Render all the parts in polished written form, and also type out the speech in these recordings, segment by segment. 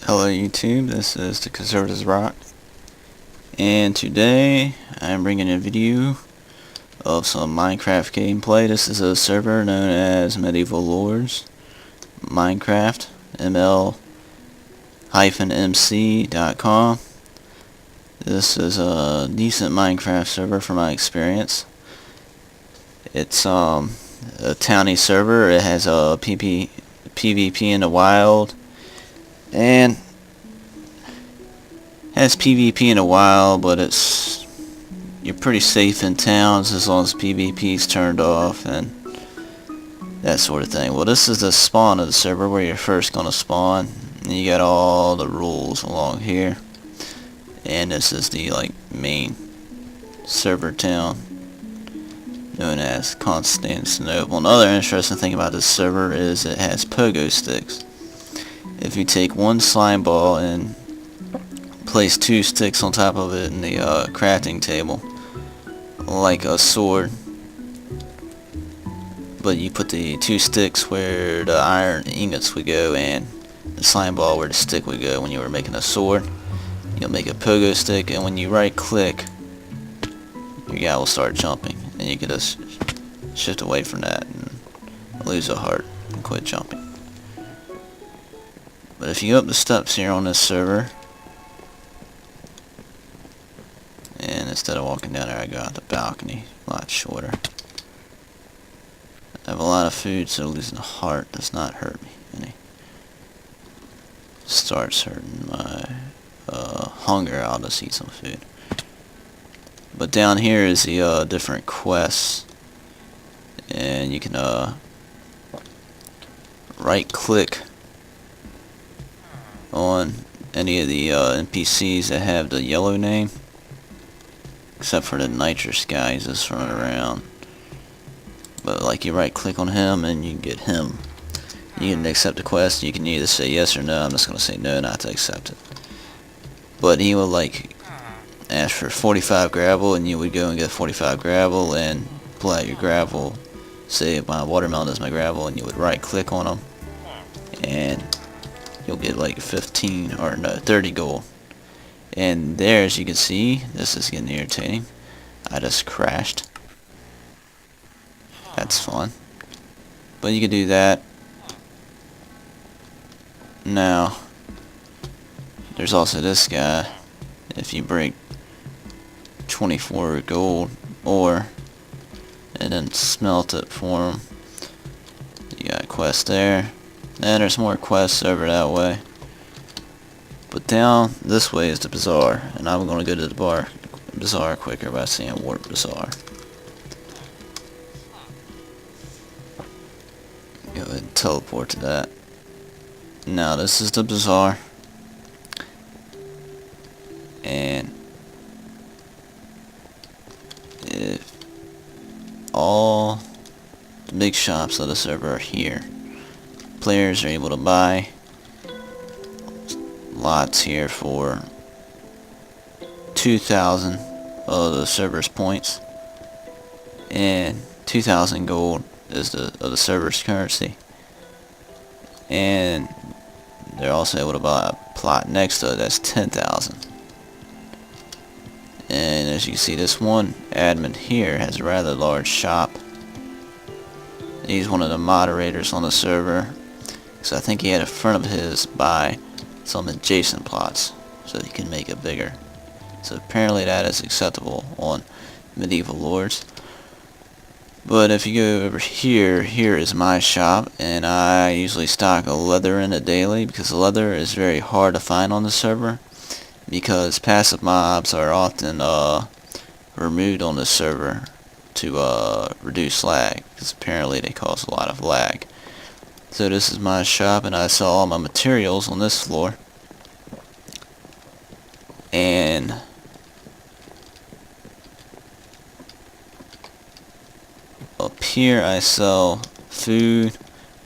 Hello YouTube, this is the Conservatives Rock, and today I'm bringing a video of some Minecraft gameplay. This is a server known as Medieval Lords Minecraft, ML-MC.com. This is a decent Minecraft server from my experience. It's a towny server. It has a PvP in the wild, and has PvP in a while, but you're pretty safe in towns as long as PvP's turned off and that sort of thing. Well, this is the spawn of the server where you're first gonna spawn, and you got all the rules along here. And this is the main server town known as Constantinople. Another interesting thing about this server is it has pogo sticks. If you take one slime ball and place two sticks on top of it in the crafting table, like a sword, but you put the two sticks where the iron ingots would go and the slime ball where the stick would go when you were making a sword, you'll make a pogo stick, and when you right click, your guy will start jumping, and you can just shift away from that and lose a heart and quit jumping. But if you go up the steps here on this server, and instead of walking down there, I go out the balcony, a lot shorter. I have a lot of food, so losing a heart does not hurt me any. Starts hurting my hunger. I'll just eat some food. But down here is the different quests, and you can right click on any of the NPCs that have the yellow name, except for the nitrous guy. He's just running around. But you right click on him and you can get him. You can accept the quest. You can either say yes or no. I'm just gonna say no, not to accept it. But he will ask for 45 gravel, and you would go and get 45 gravel and pull out your gravel. Say my watermelon is my gravel, and you would right click on him and you'll get 15 or no 30 gold. And there, as you can see, this is getting irritating. I just crashed. That's fun. But you can do that. Now, there's also this guy. If you break 24 gold ore and then smelt it for him, you got a quest there. And there's more quests over that way. But down this way is the bazaar, and I'm going to go to the bazaar quicker by saying warp bazaar. Go ahead and teleport to that. Now this is the bazaar, and if all the big shops of the server are here, players are able to buy lots here for 2,000 of the server's points, and 2,000 gold is of the server's currency. And they're also able to buy a plot next to it that's 10,000. And as you can see, this one admin here has a rather large shop. He's one of the moderators on the server, so I think he had in front of his buy some adjacent plots so he can make it bigger. So apparently that is acceptable on Medieval Lords. But if you go over here, here is my shop, and I usually stock a leather in it daily, because leather is very hard to find on the server, because passive mobs are often removed on the server to reduce lag, because apparently they cause a lot of lag. So this is my shop, and I sell all my materials on this floor. And up here I sell food,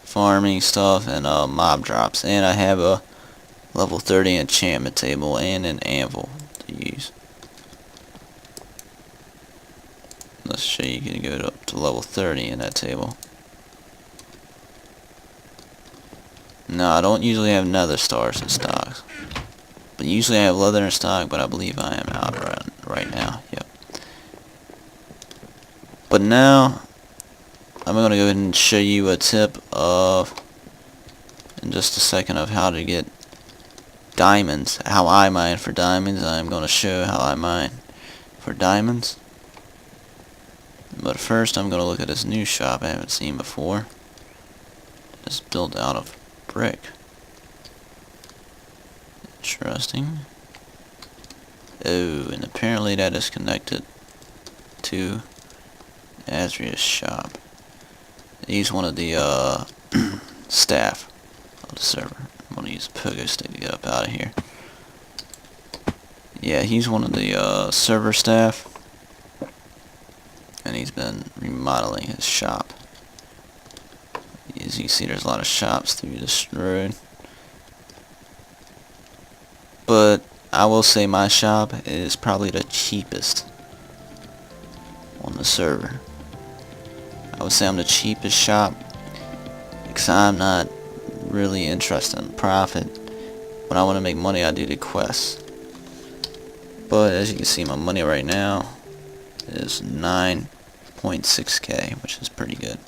farming stuff, and mob drops. And I have a level 30 enchantment table and an anvil to use. Let's show you can go up to level 30 in that table. No, I don't usually have nether stars in stock. But usually I have leather in stock, but I believe I am out right now. Yep. But now, I'm going to go ahead and show you a tip of, in just a second, of how to get diamonds. How I mine for diamonds. I'm going to show how I mine for diamonds. But first, I'm going to look at this new shop I haven't seen before. It's built out of brick. Interesting. Oh, and apparently that is connected to Azria's shop. He's one of the staff of the server. I'm gonna use a pogo stick to get up out of here. Yeah, he's one of the server staff, and he's been remodeling his shop. As you can see, there's a lot of shops through this road. But I will say my shop is probably the cheapest on the server. I would say I'm the cheapest shop because I'm not really interested in profit. When I want to make money, I do the quests. But as you can see, my money right now is 9.6k, which is pretty good.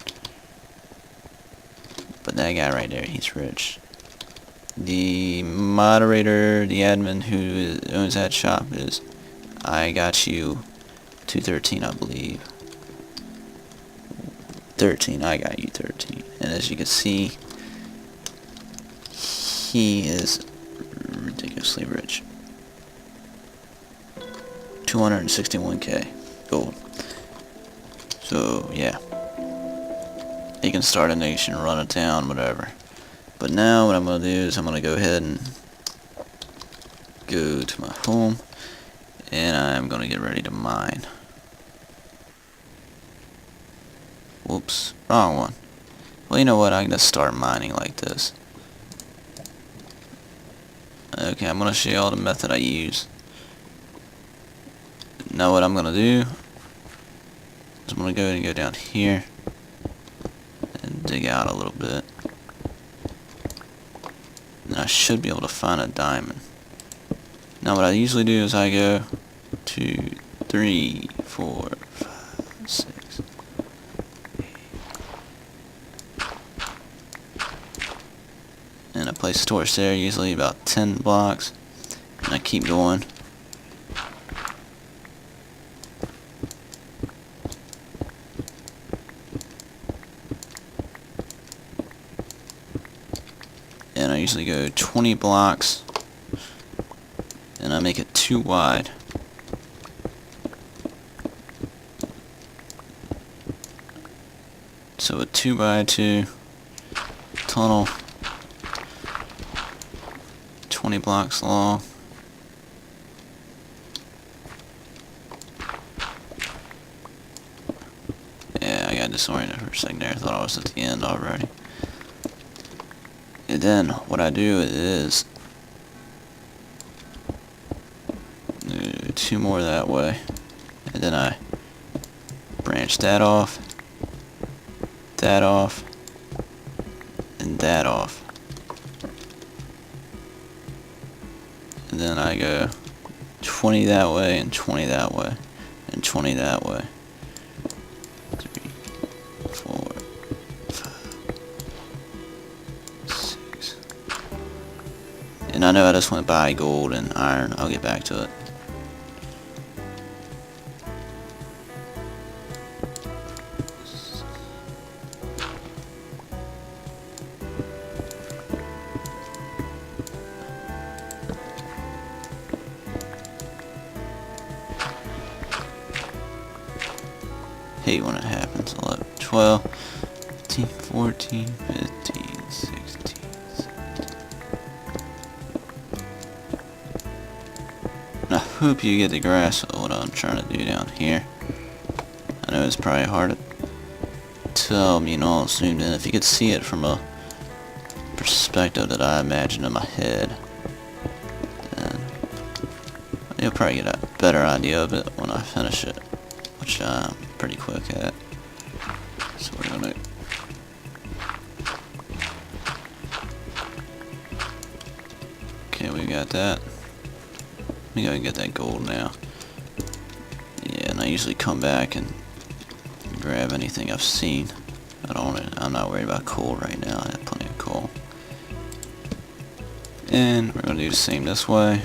But that guy right there, he's rich. The moderator, the admin who owns that shop is I got you 213, I believe. 13, I got you 13. And as you can see, he is ridiculously rich. 261k gold. So yeah, he can start a nation, run a town, whatever. But now what I'm going to do is I'm going to go ahead and go to my home, and I'm going to get ready to mine. Whoops, wrong one. Well, you know what, I'm going to start mining like this. Okay, I'm going to show you all the method I use. Now what I'm going to do is I'm going to go ahead and go down here and dig out a little bit. And I should be able to find a diamond. Now what I usually do is I go 2, 3, 4, 5, 6, 8. And I place torch there, usually about 10 blocks. And I keep going. And I usually go 20 blocks, and I make it too wide. So a 2x2 tunnel, 20 blocks long. Yeah, I got disoriented for a second there. I thought I was at the end already. And then what I do is do 2 more that way, and then I branch that off, and that off, and then I go 20 that way, and 20 that way, and 20 that way. 3, 4, 5, 6. And I know I just went by gold and iron. I'll get back to it. Hate when it happens. 11, 12, 13, 14, 15, 16, 17. I hope you get the grasp of what I'm trying to do down here. I know it's probably hard to tell, you know, all zoomed in. If you could see it from a perspective that I imagine in my head, then you'll probably get a better idea of it when I finish it, which I'm pretty quick at. So we're gonna Okay, we got that. Let me go and get that gold now. Yeah, and I usually come back and grab anything I've seen. I'm not worried about coal right now. I have plenty of coal. And we're gonna do the same this way.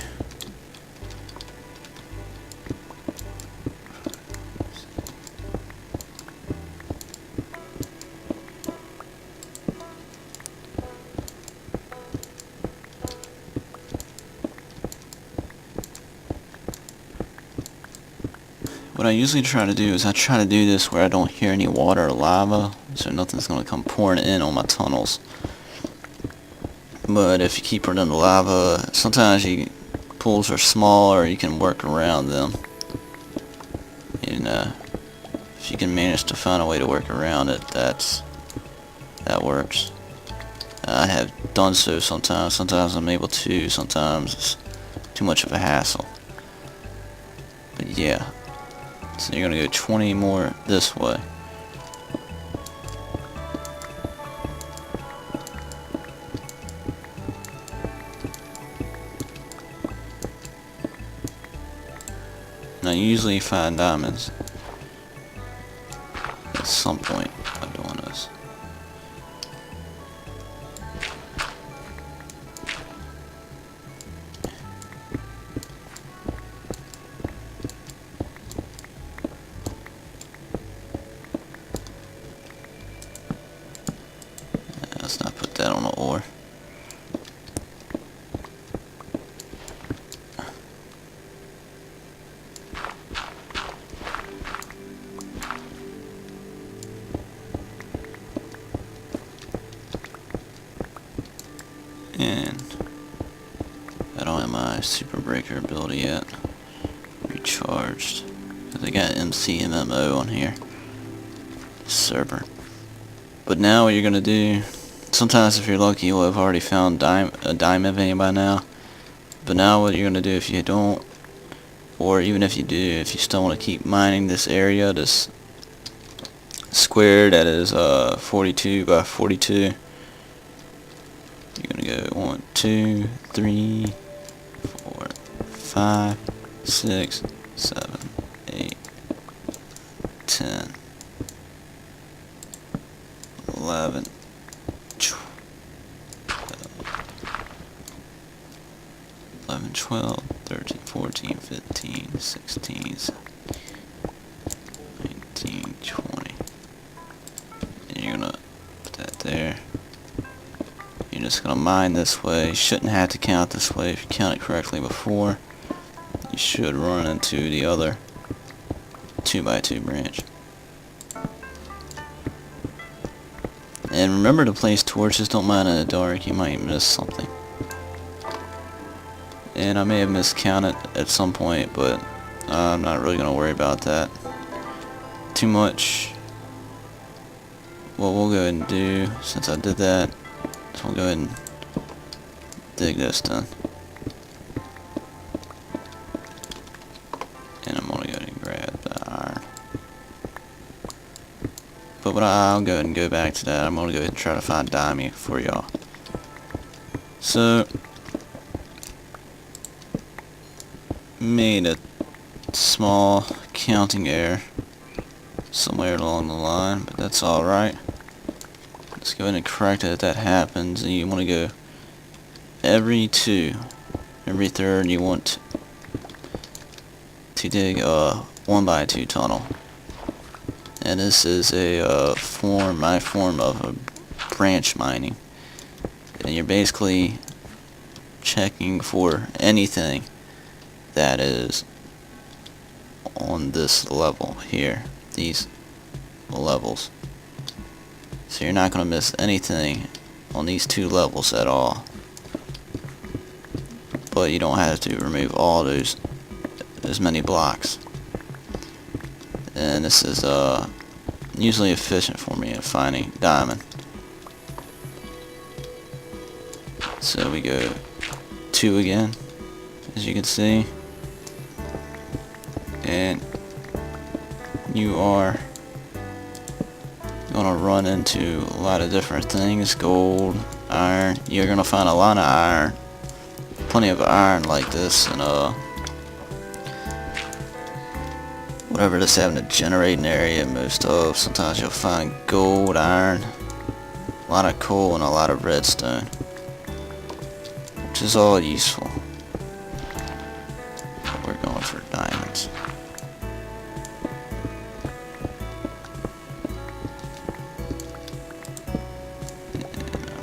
What I usually try to do is I try to do this where I don't hear any water or lava, so nothing's going to come pouring in on my tunnels. But if you keep running lava, sometimes pools are small, or you can work around them. And if you can manage to find a way to work around it, that works. I have done so sometimes. Sometimes I'm able to. Sometimes it's too much of a hassle. But yeah. So you're going to go 20 more this way. Now you usually find diamonds at some point by doing this. Let's not put that on the ore. And I don't have my super breaker ability yet recharged, because I got MCMMO on here server. But now what you're gonna do, sometimes if you're lucky you'll have already found a diamond vein by now. But now what you're gonna do, if you don't, or even if you do, if you still want to keep mining this area, this square that is 42 by 42, you're gonna go 1, 2, 3, 4, 5, 6, 7, 8, 10, 11, 12, 13, 14, 15, 16, 19, 20. And you're gonna put that there. You're just gonna mine this way. You shouldn't have to count this way. If you count it correctly before, you should run into the other 2x2 branch. And remember to place torches. Don't mine in the dark. You might miss something. And I may have miscounted at some point, but I'm not really going to worry about that too much. What we'll go ahead and do, since I did that, is we'll go ahead and dig this then. And I'm going to go ahead and grab the iron. But I'll go ahead and go back to that. I'm going to go ahead and try to find diamond for y'all. So, made a small counting error somewhere along the line, but that's alright. Let's go ahead and correct it if that happens. And you want to go every third you want to dig a 1x2 tunnel. And this is my form of a branch mining. And you're basically checking for anything that is on this level here, these levels. So you're not going to miss anything on these two levels at all. But you don't have to remove all those, as many blocks. And this is usually efficient for me in finding diamond. So we go 2 again, as you can see. And you are gonna run into a lot of different things. Gold, iron. You're gonna find a lot of iron plenty of iron like this, and whatever this having to generate an area most of. Sometimes you'll find gold, iron, a lot of coal, and a lot of redstone, which is all useful. But we're going for diamonds.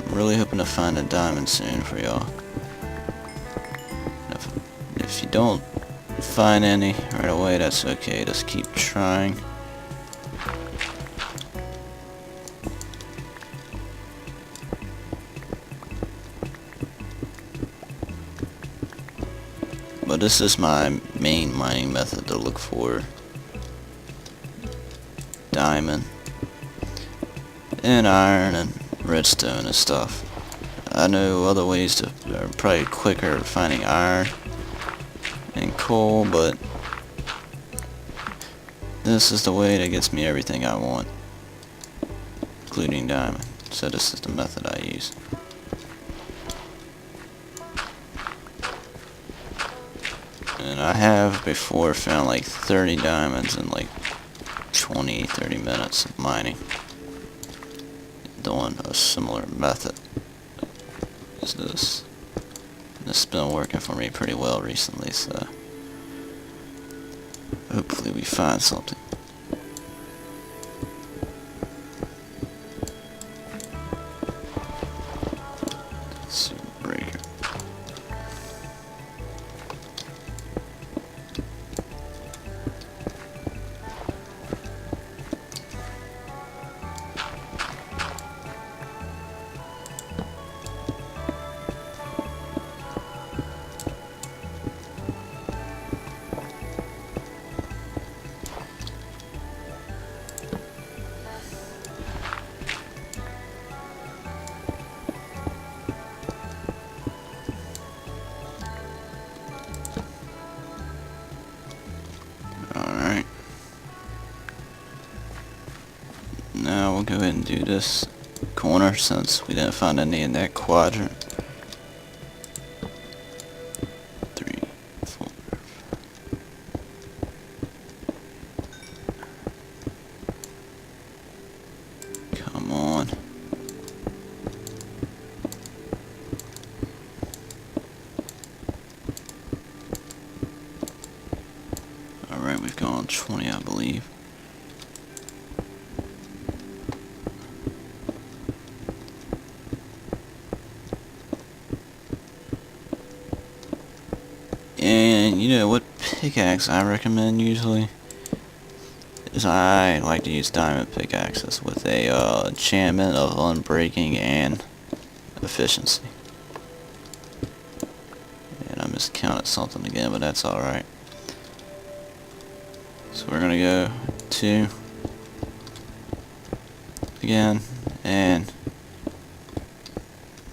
I'm really hoping to find a diamond soon for y'all. If you don't find any right away, that's okay. Just keep trying. But this is my main mining method, to look for diamond and iron and redstone and stuff. I know other ways to are probably quicker at finding iron and coal, but this is the way that gets me everything I want, including diamond. So this is the method I use. And I have before found like 30 diamonds in like 20-30 minutes of mining, doing a similar method as this. This has been working for me pretty well recently, so hopefully we find something. Super breaker. Alright. Now we'll go ahead and do this corner since we didn't find any in that quadrant. 3, 4. Come on. Alright, we've gone 20, I believe. And you know what pickaxe I recommend usually is I like to use diamond pickaxes with a enchantment of unbreaking and efficiency. And I miscounted something again, but that's alright. So we're gonna go 2 again, and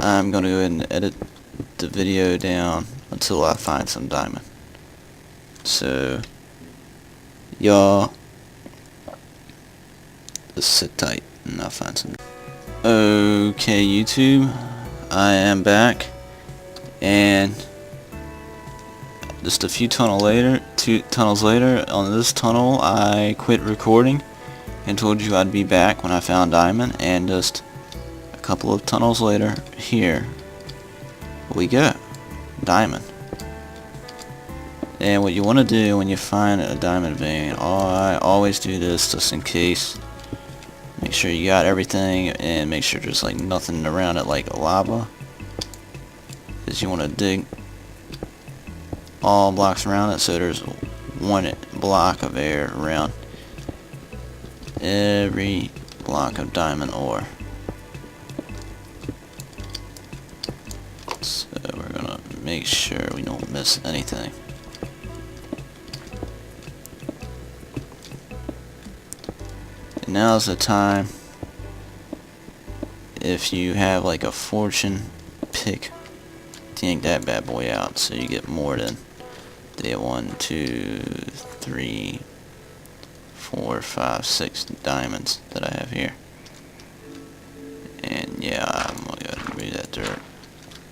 I'm gonna go ahead and edit the video down until I find some diamond. So y'all just sit tight and I'll find some. Okay, YouTube, I am back, and just a few tunnels later, on this tunnel I quit recording and told you I'd be back when I found diamond, and just a couple of tunnels later, here we go, diamond. And what you want to do when you find a diamond vein, I always do this just in case. Make sure you got everything, and make sure there's like nothing around it like lava, because you want to dig all blocks around it so there's one block of air around every block of diamond ore. So we're gonna make sure we don't miss anything. And now's the time, if you have like a fortune pick, to yank that bad boy out so you get more than the 1, 2, 3, 4, 5, 6 diamonds that I have here. And yeah, I'm gonna go ahead and remove that dirt.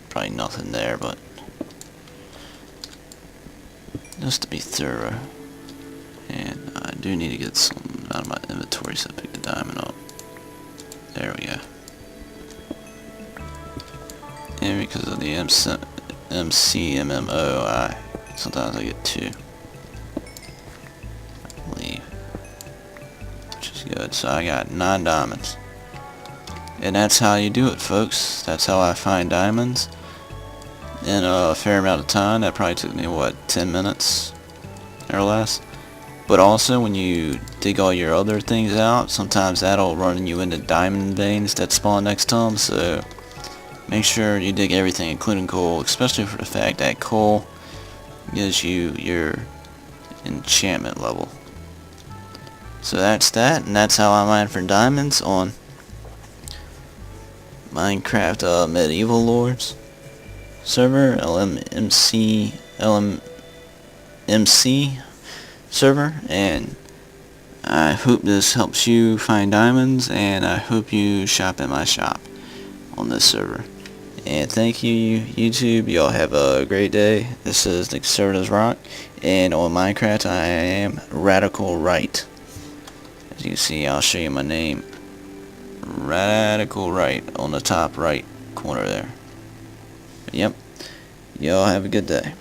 Probably nothing there, but just to be thorough. And I do need to get some out of my inventory, so I pick the diamond up. There we go. And because of the MMO, sometimes I get 2. I believe. Which is good. So I got 9 diamonds. And that's how you do it, folks. That's how I find diamonds. In a fair amount of time. That probably took me, what, 10 minutes or less. But also, when you dig all your other things out, sometimes that'll run you into diamond veins that spawn next to them. So make sure you dig everything, including coal, especially for the fact that coal gives you your enchantment level. So that's that, and that's how I mine for diamonds on Minecraft Medieval Lords server, MLMC server. And I hope this helps you find diamonds, and I hope you shop in my shop on this server. And thank you, YouTube. Y'all have a great day. This is the Conservatives Rock, and on Minecraft I am Radical Right. As you can see, I'll show you my name. Radical Right on the top right corner there. Yep. Y'all have a good day.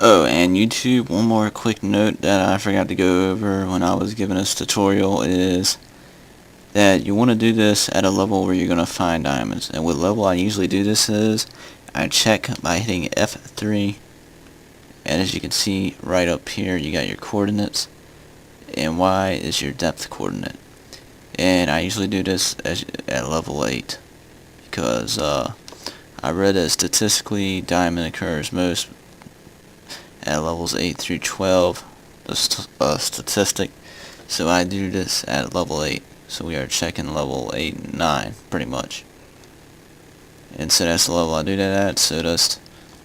Oh, and YouTube, one more quick note that I forgot to go over when I was giving this tutorial is that you want to do this at a level where you're going to find diamonds. And what level I usually do this is, I check by hitting F3, and as you can see right up here, you got your coordinates, and Y is your depth coordinate. And I usually do this at level 8, because I read that statistically diamond occurs most at levels 8 through 12, the statistic. So I do this at level 8. So we are checking level 8 and 9, pretty much. And so that's the level I do that at. So just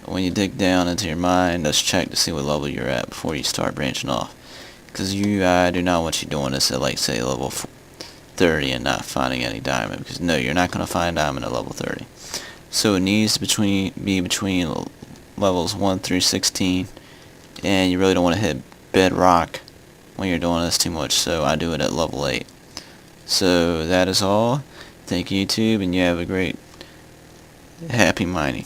when you dig down into your mine, just check to see what level you're at before you start branching off. Because I do not want you doing this at, like, say, level 30 and not finding any diamond. Because no, you're not going to find diamond at level 30. So it needs to be between levels 1 through 16. And you really don't want to hit bedrock when you're doing this too much. So I do it at level 8. So that is all. Thank you, YouTube, and you have a great, happy mining.